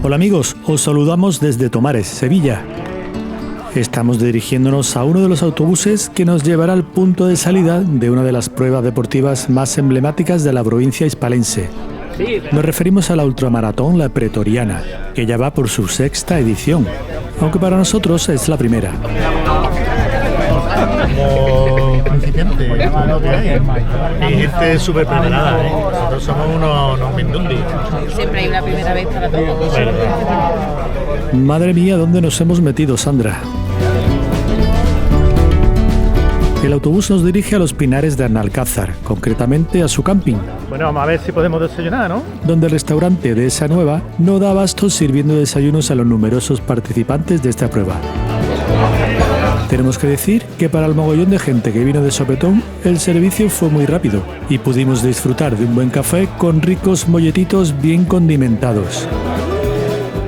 Hola amigos, os saludamos desde Tomares, Sevilla. Estamos dirigiéndonos a uno de los autobuses que nos llevará al punto de salida de una de las pruebas deportivas más emblemáticas de la provincia hispalense. Nos referimos a la ultramaratón La Pretoriana, que ya va por su 6ª edición, aunque para nosotros es la primera. Como principiante, es lo que hay. Y gente súper preparada, ¿eh? Nosotros somos unos mindundis. Siempre hay una primera vez para todo. Madre mía, ¿dónde nos hemos metido, Sandra? El autobús nos dirige a los Pinares de Arnalcázar, concretamente a su camping. Bueno, vamos a ver si podemos desayunar, ¿no? Donde el restaurante de esa nueva no da abasto sirviendo desayunos a los numerosos participantes de esta prueba. Tenemos que decir que para el mogollón de gente que vino de sopetón, el servicio fue muy rápido y pudimos disfrutar de un buen café con ricos molletitos bien condimentados.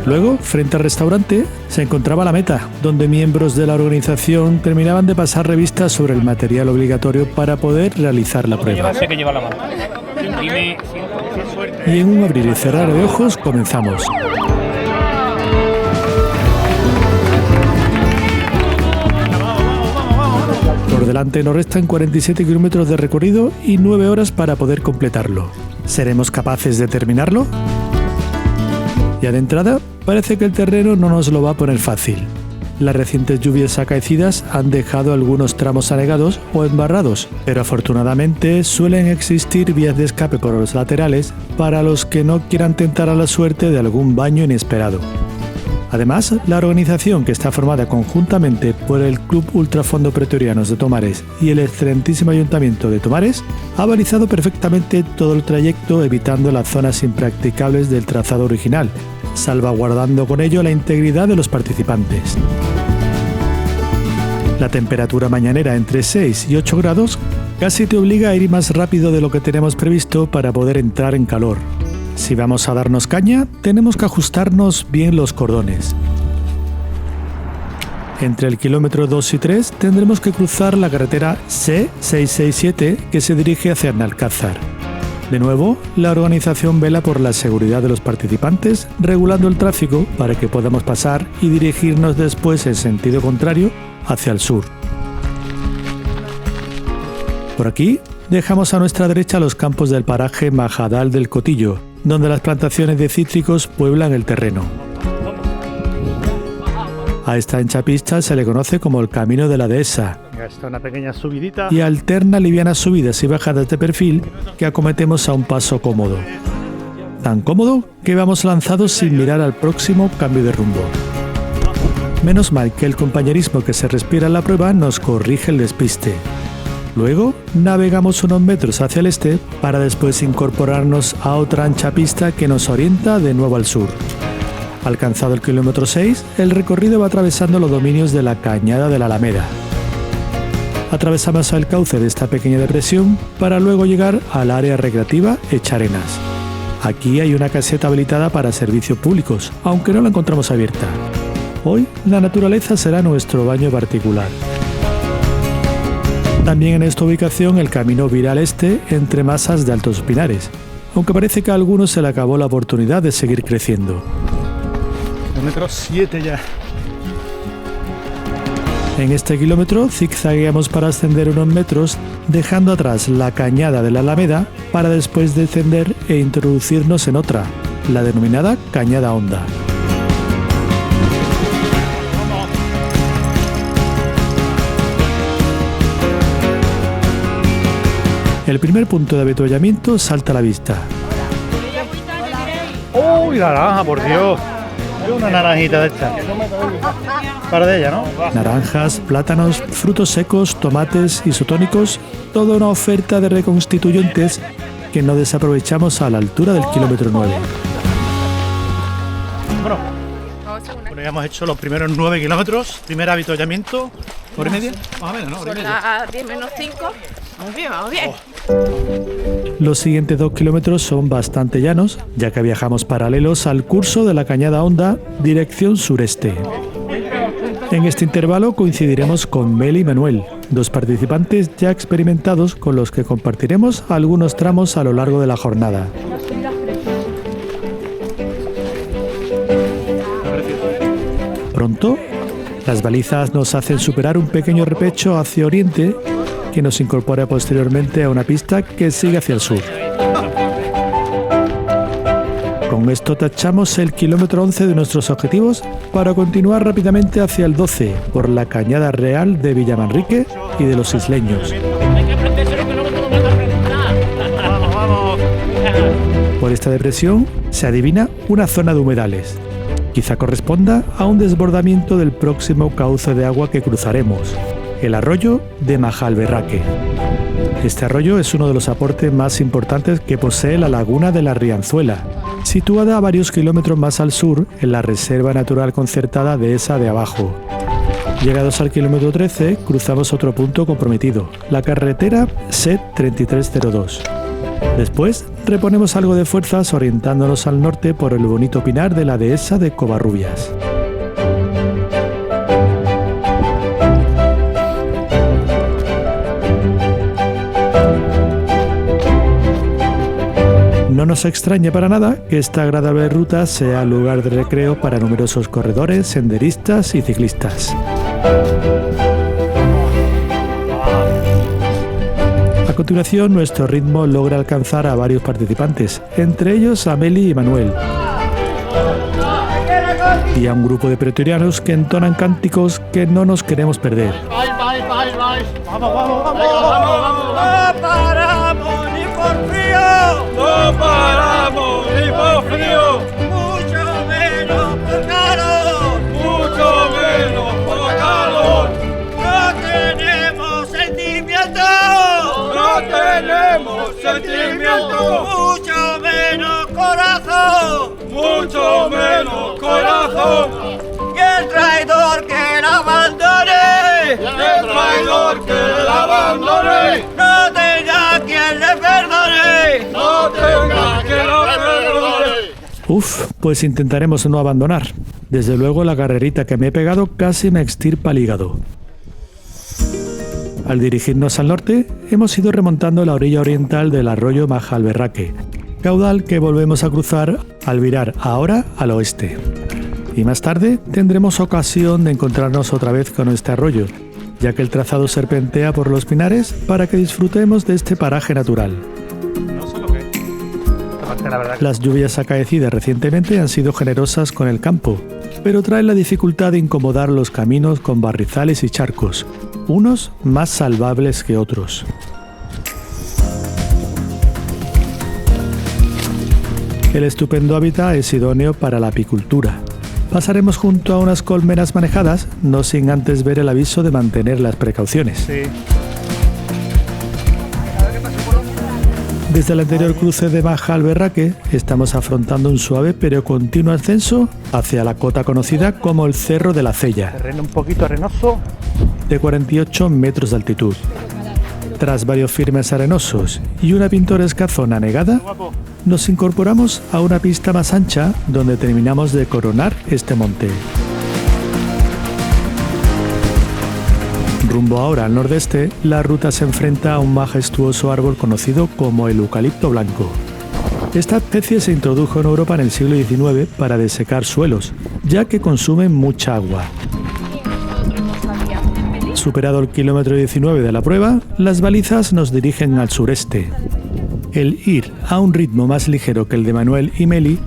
Luego, frente al restaurante, se encontraba la meta, donde miembros de la organización terminaban de pasar revistas sobre el material obligatorio para poder realizar la prueba. Y en un abrir y cerrar de ojos comenzamos. Por delante nos restan 47 kilómetros de recorrido y 9 horas para poder completarlo. ¿Seremos capaces de terminarlo? Ya de entrada, parece que el terreno no nos lo va a poner fácil. Las recientes lluvias acaecidas han dejado algunos tramos anegados o embarrados, pero afortunadamente suelen existir vías de escape por los laterales para los que no quieran tentar a la suerte de algún baño inesperado. Además, la organización, que está formada conjuntamente por el Club Ultrafondo Pretorianos de Tomares y el excelentísimo Ayuntamiento de Tomares, ha balizado perfectamente todo el trayecto, evitando las zonas impracticables del trazado original, salvaguardando con ello la integridad de los participantes. La temperatura mañanera entre 6 y 8 grados casi te obliga a ir más rápido de lo que tenemos previsto para poder entrar en calor. Si vamos a darnos caña, tenemos que ajustarnos bien los cordones. Entre el kilómetro 2 y 3 tendremos que cruzar la carretera C667 que se dirige hacia Arnalcázar. De nuevo, la organización vela por la seguridad de los participantes, regulando el tráfico para que podamos pasar y dirigirnos después en sentido contrario hacia el sur. Por aquí dejamos a nuestra derecha los campos del paraje Majadal del Cotillo, donde las plantaciones de cítricos pueblan el terreno. A esta ancha pista se le conoce como el Camino de la Dehesa. Está una pequeña subidita. Y alterna livianas subidas y bajadas de perfil que acometemos a un paso cómodo. Tan cómodo que vamos lanzados sin mirar al próximo cambio de rumbo. Menos mal que el compañerismo que se respira en la prueba nos corrige el despiste. Luego, navegamos unos metros hacia el este para después incorporarnos a otra ancha pista que nos orienta de nuevo al sur. Alcanzado el kilómetro 6, el recorrido va atravesando los dominios de la Cañada de la Alameda. Atravesamos el cauce de esta pequeña depresión para luego llegar al área recreativa Echarenas. Aquí hay una caseta habilitada para servicios públicos, aunque no la encontramos abierta. Hoy, la naturaleza será nuestro baño particular. También en esta ubicación el camino vira al este entre masas de Altos Pinares, aunque parece que a algunos se le acabó la oportunidad de seguir creciendo. Kilómetro 7 ya. En este kilómetro zigzagueamos para ascender unos metros, dejando atrás la Cañada de la Alameda para después descender e introducirnos en otra, la denominada Cañada Honda. El primer punto de avituallamiento salta a la vista. ¡Uy, naranja, por Dios! Una naranjita de esta. Para de ella, ¿no? Naranjas, plátanos, frutos secos, tomates isotónicos, toda una oferta de reconstituyentes que no desaprovechamos a la altura del kilómetro 9. Bueno, ya hemos hecho los primeros 9 kilómetros, primer avituallamiento. ¿Hora y media? Más o menos, ¿no? Son las 10 menos 5. Vamos bien, vamos bien. Los siguientes 2 kilómetros son bastante llanos, ya que viajamos paralelos al curso de la Cañada Honda, dirección sureste. En este intervalo coincidiremos con Mel y Manuel, dos participantes ya experimentados con los que compartiremos algunos tramos a lo largo de la jornada. Pronto, las balizas nos hacen superar un pequeño repecho hacia oriente que nos incorpora posteriormente a una pista que sigue hacia el sur. Con esto tachamos el kilómetro 11 de nuestros objetivos para continuar rápidamente hacia el 12 por la Cañada Real de Villamanrique y de los Isleños. Por esta depresión se adivina una zona de humedales. Quizá corresponda a un desbordamiento del próximo cauce de agua que cruzaremos, el arroyo de Majalberraque. Este arroyo es uno de los aportes más importantes que posee la laguna de la Rianzuela, situada a varios kilómetros más al sur en la Reserva Natural Concertada de Esa de Abajo. Llegados al kilómetro 13, cruzamos otro punto comprometido, la carretera SET 3302. Después, reponemos algo de fuerzas orientándonos al norte por el bonito pinar de la dehesa de Covarrubias. No nos extraña para nada que esta agradable ruta sea lugar de recreo para numerosos corredores, senderistas y ciclistas. A continuación, nuestro ritmo logra alcanzar a varios participantes, entre ellos a Meli y Manuel, y a un grupo de pretorianos que entonan cánticos que no nos queremos perder. ¡Vamos! ¡No paramos ni por frío! ¡No paramos ni por frío! ¡Mucho menos por calor! ¡Mucho menos por calor! ¡No tenemos sentimiento! ¡No tenemos sentimiento! ¡Mucho menos corazón! ¡Mucho menos corazón! ¡Y el traidor que la abandone! ¡El traidor que la abandone! ¡No tenga quien le perdone! ¡No tenga quien lo perdone! Uf, pues intentaremos no abandonar. Desde luego la carrerita que me he pegado casi me extirpa el hígado. Al dirigirnos al norte, hemos ido remontando la orilla oriental del arroyo Majalberraque, caudal que volvemos a cruzar al virar ahora al oeste. Y más tarde tendremos ocasión de encontrarnos otra vez con este arroyo, ya que el trazado serpentea por los pinares para que disfrutemos de este paraje natural. Las lluvias acaecidas recientemente han sido generosas con el campo, pero traen la dificultad de incomodar los caminos con barrizales y charcos, unos más salvables que otros. El estupendo hábitat es idóneo para la apicultura. Pasaremos junto a unas colmenas manejadas, no sin antes ver el aviso de mantener las precauciones. Sí. Desde el anterior cruce de Majalberraque estamos afrontando un suave pero continuo ascenso hacia la cota conocida como el Cerro de la Cella, Terreno un poquito arenoso. de 48 metros de altitud. Tras varios firmes arenosos y una pintoresca zona anegada, nos incorporamos a una pista más ancha donde terminamos de coronar este monte. Rumbo ahora al nordeste, la ruta se enfrenta a un majestuoso árbol conocido como el eucalipto blanco. Esta especie se introdujo en Europa en el siglo XIX para desecar suelos, ya que consumen mucha agua. Superado el kilómetro 19 de la prueba, las balizas nos dirigen al sureste. El ir a un ritmo más ligero que el de Manuel y Meli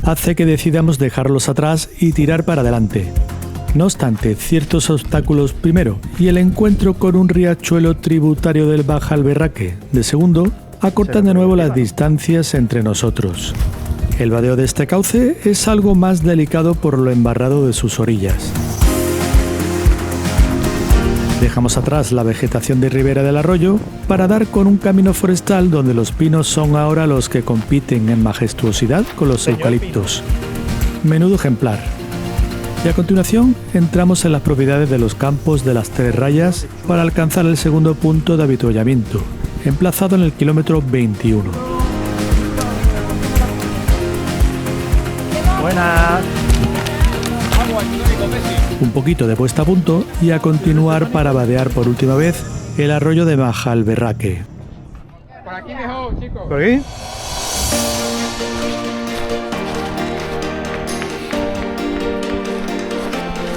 hace que decidamos dejarlos atrás y tirar para adelante. No obstante, ciertos obstáculos primero y el encuentro con un riachuelo tributario del Majalberraque de segundo acortan de nuevo las distancias entre nosotros. El vadeo de este cauce es algo más delicado por lo embarrado de sus orillas. Dejamos atrás la vegetación de ribera del arroyo para dar con un camino forestal donde los pinos son ahora los que compiten en majestuosidad con los eucaliptos. Menudo ejemplar. Y a continuación entramos en las propiedades de los campos de las Tres Rayas para alcanzar el segundo punto de avituallamiento, emplazado en el kilómetro 21. Buenas. Un poquito de puesta a punto y a continuar para vadear por última vez el arroyo de Majalberraque. Por aquí mejor, chicos. ¿Por aquí?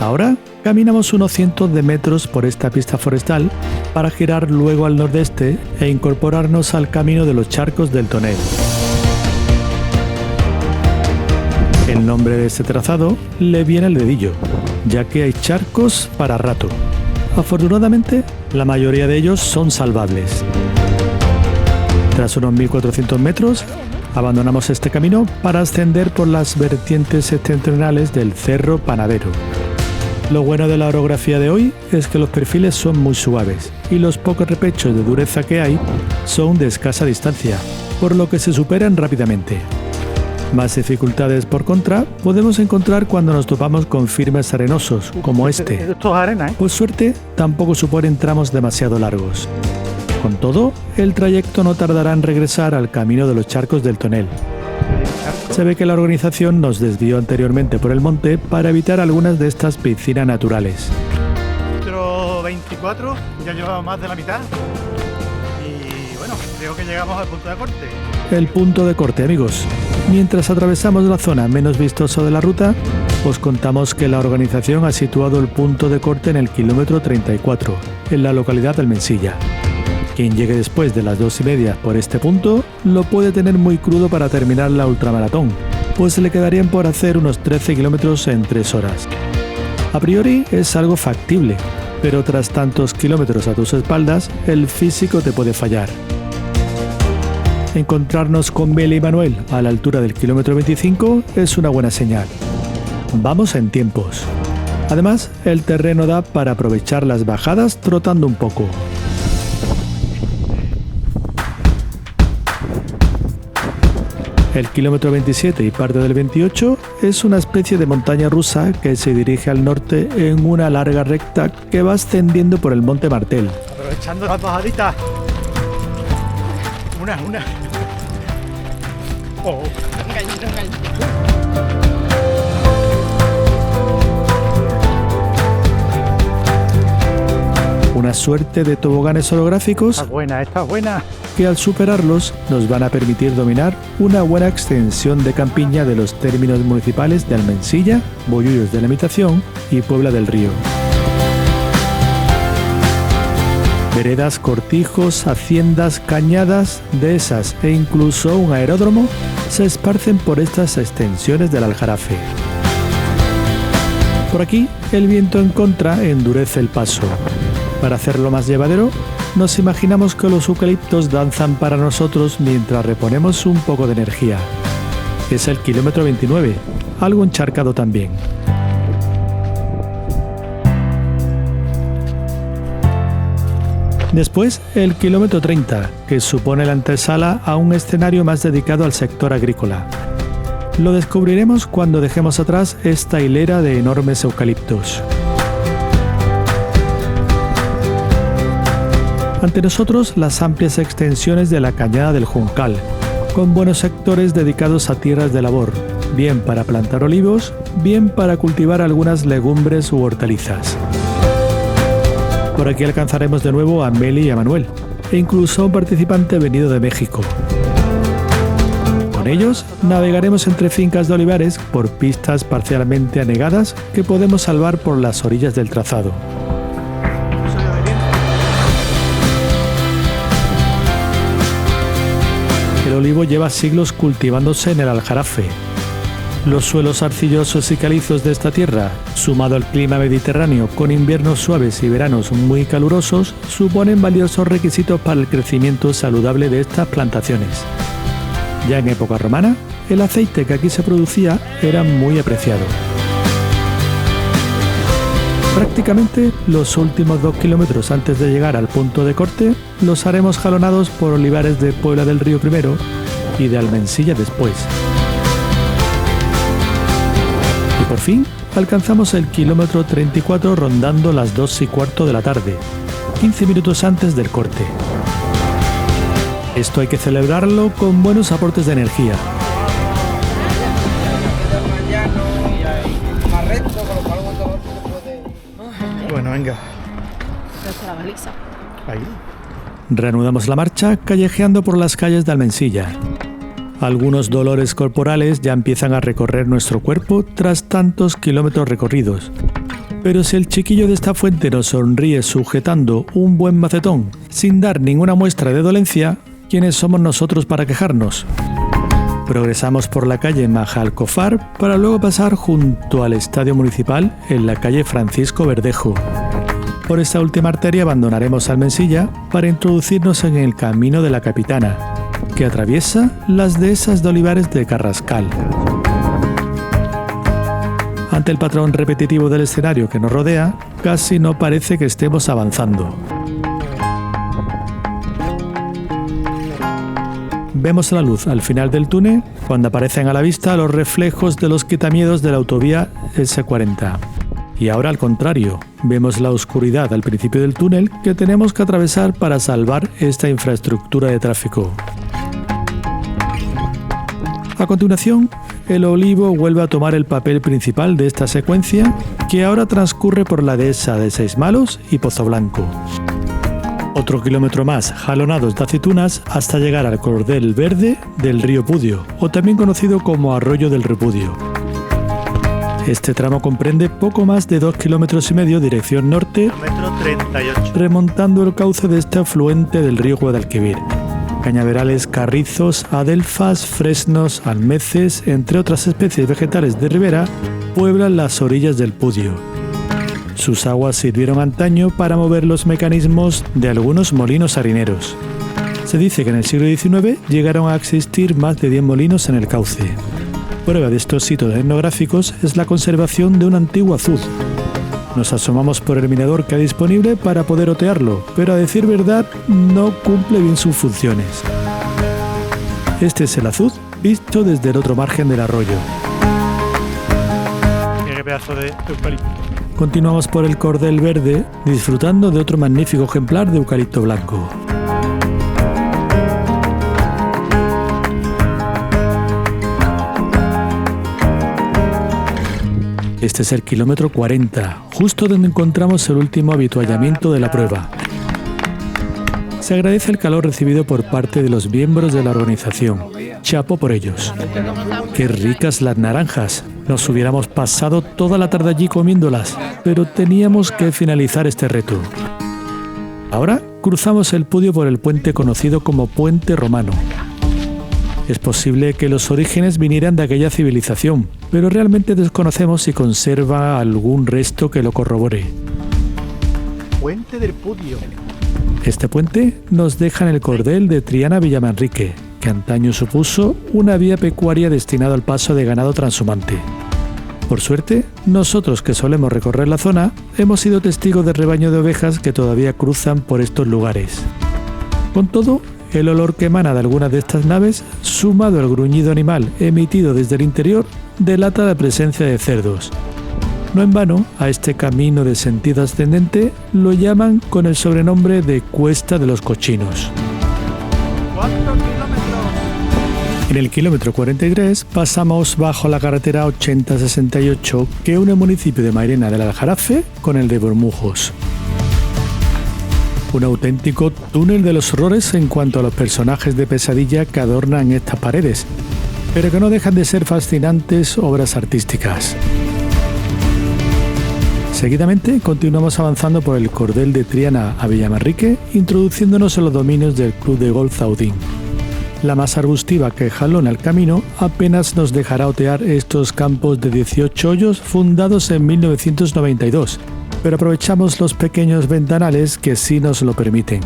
Ahora caminamos unos cientos de metros por esta pista forestal para girar luego al nordeste e incorporarnos al camino de los charcos del Tonel. El nombre de este trazado le viene al dedillo, ya que hay charcos para rato. Afortunadamente, la mayoría de ellos son salvables. Tras unos 1400 metros, abandonamos este camino para ascender por las vertientes septentrionales del Cerro Panadero. Lo bueno de la orografía de hoy es que los perfiles son muy suaves y los pocos repechos de dureza que hay son de escasa distancia, por lo que se superan rápidamente. Más dificultades por contra podemos encontrar cuando nos topamos con firmes arenosos, como este. Esto es arena, ¿eh? Por suerte, tampoco suponen tramos demasiado largos. Con todo, el trayecto no tardará en regresar al camino de los charcos del Tonel. Se ve que la organización nos desvió anteriormente por el monte para evitar algunas de estas piscinas naturales. Kilómetro 24, ya llevamos más de la mitad. Y bueno, creo que llegamos al punto de corte. El punto de corte, amigos. Mientras atravesamos la zona menos vistosa de la ruta, os contamos que la organización ha situado el punto de corte en el kilómetro 34, en la localidad de Almensilla. Quien llegue después de las 2:30 por este punto, lo puede tener muy crudo para terminar la ultramaratón, pues le quedarían por hacer unos 13 kilómetros en 3 horas. A priori es algo factible, pero tras tantos kilómetros a tus espaldas, el físico te puede fallar. Encontrarnos con Meli y Manuel a la altura del kilómetro 25 es una buena señal. Vamos en tiempos. Además, el terreno da para aprovechar las bajadas trotando un poco. El kilómetro 27 y parte del 28 es una especie de montaña rusa que se dirige al norte en una larga recta que va ascendiendo por el Monte Martel. Aprovechando las bajaditas. Una. Oh. Una suerte de toboganes holográficos Esta es buena. que al superarlos nos van a permitir dominar una buena extensión de campiña de los términos municipales de Almensilla, Bollullos de la Imitación y Puebla del Río. Veredas, cortijos, haciendas, cañadas, dehesas e incluso un aeródromo se esparcen por estas extensiones del Aljarafe. Por aquí, el viento en contra endurece el paso. Para hacerlo más llevadero, nos imaginamos que los eucaliptos danzan para nosotros mientras reponemos un poco de energía. Es el kilómetro 29, algo encharcado también. Después, el kilómetro 30, que supone la antesala a un escenario más dedicado al sector agrícola. Lo descubriremos cuando dejemos atrás esta hilera de enormes eucaliptos. Ante nosotros, las amplias extensiones de la Cañada del Juncal, con buenos sectores dedicados a tierras de labor, bien para plantar olivos, bien para cultivar algunas legumbres u hortalizas. Por aquí alcanzaremos de nuevo a Meli y a Manuel, e incluso a un participante venido de México. Con ellos navegaremos entre fincas de olivares por pistas parcialmente anegadas que podemos salvar por las orillas del trazado. El olivo lleva siglos cultivándose en el Aljarafe. Los suelos arcillosos y calizos de esta tierra, sumado al clima mediterráneo con inviernos suaves y veranos muy calurosos, suponen valiosos requisitos para el crecimiento saludable de estas plantaciones. Ya en época romana, el aceite que aquí se producía era muy apreciado. Prácticamente los últimos 2 kilómetros antes de llegar al punto de corte los haremos jalonados por olivares de Puebla del Río primero y de Almensilla después. Y por fin alcanzamos el kilómetro 34 rondando las 2:15 de la tarde, 15 minutos antes del corte. Esto hay que celebrarlo con buenos aportes de energía. Bueno, venga. La baliza. Ahí. Reanudamos la marcha callejeando por las calles de Almensilla. Algunos dolores corporales ya empiezan a recorrer nuestro cuerpo tras tantos kilómetros recorridos. Pero si el chiquillo de esta fuente nos sonríe sujetando un buen macetón, sin dar ninguna muestra de dolencia, ¿quiénes somos nosotros para quejarnos? Progresamos por la calle Majalcofar para luego pasar junto al Estadio Municipal en la calle Francisco Verdejo. Por esta última arteria abandonaremos Almensilla para introducirnos en el Camino de la Capitana, que atraviesa las dehesas de olivares de Carrascal. Ante el patrón repetitivo del escenario que nos rodea, casi no parece que estemos avanzando. Vemos la luz al final del túnel cuando aparecen a la vista los reflejos de los quitamiedos de la autovía S40. Y ahora al contrario, vemos la oscuridad al principio del túnel que tenemos que atravesar para salvar esta infraestructura de tráfico. A continuación, el olivo vuelve a tomar el papel principal de esta secuencia, que ahora transcurre por la dehesa de Seismalos y Pozo Blanco. Otro kilómetro más jalonados de aceitunas hasta llegar al cordel verde del río Pudio, o también conocido como Arroyo del Repudio. Este tramo comprende poco más de 2,5 kilómetros dirección norte, Kilómetro 38. remontando el cauce de este afluente del río Guadalquivir. Cañaverales, carrizos, adelfas, fresnos, almeces, entre otras especies vegetales de ribera, pueblan las orillas del Pudio. Sus aguas sirvieron antaño para mover los mecanismos de algunos molinos harineros. Se dice que en el siglo XIX llegaron a existir más de 10 molinos en el cauce. Prueba de estos sitios etnográficos es la conservación de un antiguo azud. Nos asomamos por el mirador que hay disponible para poder otearlo, pero a decir verdad no cumple bien sus funciones. Este es el azud visto desde el otro margen del arroyo. Qué pedazo de eucalipto. Continuamos por el cordel verde, disfrutando de otro magnífico ejemplar de eucalipto blanco. Este es el kilómetro 40, justo donde encontramos el último habituallamiento de la prueba. Se agradece el calor recibido por parte de los miembros de la organización. Chapo por ellos. ¡Qué ricas las naranjas! Nos hubiéramos pasado toda la tarde allí comiéndolas, pero teníamos que finalizar este reto. Ahora cruzamos el Pudio por el puente conocido como Puente Romano. Es posible que los orígenes vinieran de aquella civilización, pero realmente desconocemos si conserva algún resto que lo corrobore. Puente del Pudio. Este puente nos deja en el cordel de Triana Villamanrique, que antaño supuso una vía pecuaria destinada al paso de ganado transhumante. Por suerte, nosotros que solemos recorrer la zona, hemos sido testigos del rebaño de ovejas que todavía cruzan por estos lugares. Con todo, el olor que emana de algunas de estas naves, sumado al gruñido animal emitido desde el interior, delata la presencia de cerdos. No en vano, a este camino de sentido ascendente lo llaman con el sobrenombre de Cuesta de los Cochinos. En el kilómetro 43 pasamos bajo la carretera 8068 que une el municipio de Mairena del Aljarafe con el de Bormujos. Un auténtico túnel de los horrores en cuanto a los personajes de pesadilla que adornan estas paredes, pero que no dejan de ser fascinantes obras artísticas. Seguidamente continuamos avanzando por el cordel de Triana a Villamanrique, introduciéndonos en los dominios del Club de Golf Zaudín. La masa arbustiva que jalona el camino apenas nos dejará otear estos campos de 18 hoyos fundados en 1992, pero aprovechamos los pequeños ventanales que sí nos lo permiten.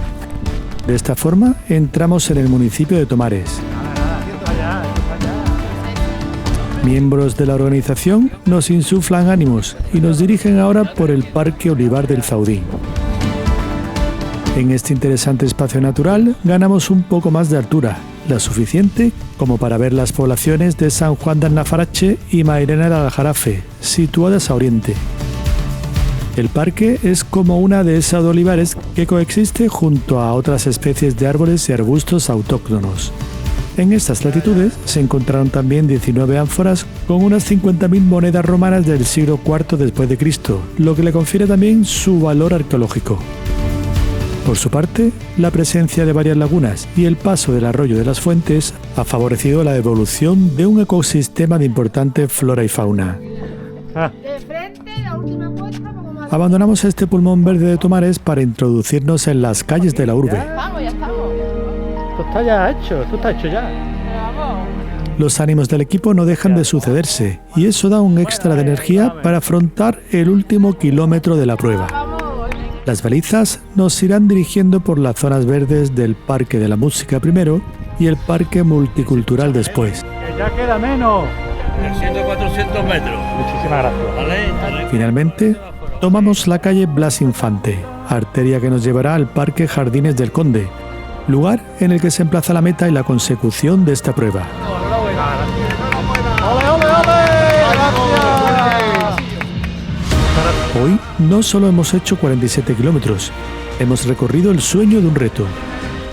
De esta forma entramos en el municipio de Tomares. Miembros de la organización nos insuflan ánimos y nos dirigen ahora por el Parque Olivar del Zaudín. En este interesante espacio natural ganamos un poco más de altura, la suficiente como para ver las poblaciones de San Juan de Alnafarache y Mairena del Aljarafe, situadas a oriente. El parque es como una dehesa de olivares que coexiste junto a otras especies de árboles y arbustos autóctonos. En estas latitudes se encontraron también 19 ánforas con unas 50.000 monedas romanas del siglo IV después de Cristo, lo que le confiere también su valor arqueológico. Por su parte, la presencia de varias lagunas y el paso del arroyo de las Fuentes ha favorecido la evolución de un ecosistema de importante flora y fauna. De frente, la última vuelta, como Abandonamos este pulmón verde de Tomares para introducirnos en las calles de la urbe. Vamos, ya estamos. Esto está ya hecho, esto está hecho ya. Vamos. Los ánimos del equipo no dejan de sucederse y eso da un extra de energía para afrontar el último kilómetro de la prueba. Las balizas nos irán dirigiendo por las zonas verdes del Parque de la Música primero y el Parque Multicultural después. Que ya queda menos. 400 metros. Muchísimas gracias. ¿Vale? Finalmente, tomamos la calle Blas Infante, arteria que nos llevará al Parque Jardines del Conde, lugar en el que se emplaza la meta y la consecución de esta prueba. ¡Ole, ole, ole! ¡Gracias! Hoy no solo hemos hecho 47 kilómetros, hemos recorrido el sueño de un reto.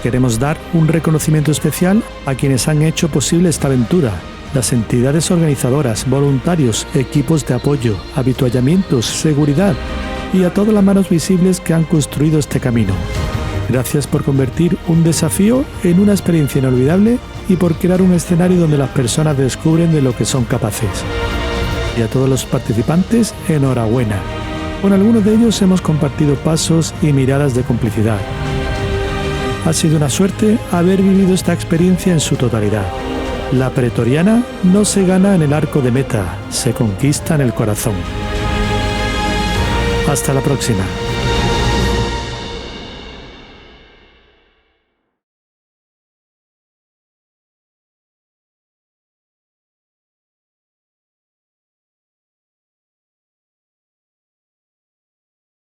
Queremos dar un reconocimiento especial a quienes han hecho posible esta aventura, las entidades organizadoras, voluntarios, equipos de apoyo, habituallamientos, seguridad y a todas las manos visibles que han construido este camino. Gracias por convertir un desafío en una experiencia inolvidable y por crear un escenario donde las personas descubren de lo que son capaces. Y a todos los participantes, enhorabuena. Con algunos de ellos hemos compartido pasos y miradas de complicidad. Ha sido una suerte haber vivido esta experiencia en su totalidad. La pretoriana no se gana en el arco de meta, se conquista en el corazón. Hasta la próxima.